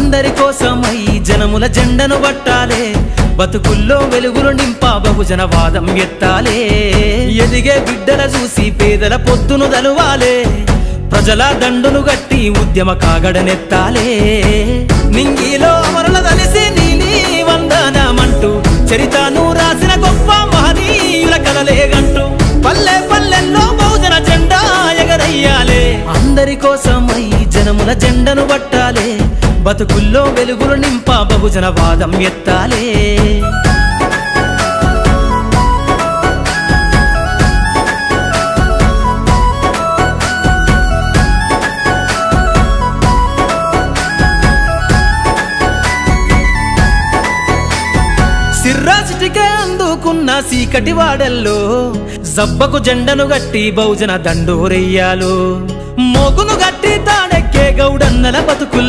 అందరి కోసమై జనముల జెండను పట్టాలే బతుకుల్లో వెలుగులు నింపా బహుజన వాదం ఎత్తాలే ఎదిగే బిడ్డల చూసి పేదల పొద్దును దలువాలే ప్రజల దండును గట్టి ఉద్యమ కాగడనెత్తాలే నింగిలో అమరుల దలిసి నీ వందనమంటూ చరితను రాసిన గొప్ప మహనీయుల కలలేగంటూ పల్లె పల్లెల్లో బహుజన జెండా ఎగరయ్యాలే అందరి కోసమై జనముల జెండను పట్టాలే బతుకుల్లో వెలుగులు నింపా బహుజన వాదం ఎత్తాలే సిర్రాసిటికే అందుకున్న సీకటి వాడల్లో జబ్బకు జెండను గట్టి బహుజన దండోరెయ్యాలు మోగును గట్టి తాడెక్కే గౌడన్నల బతుకుల్లో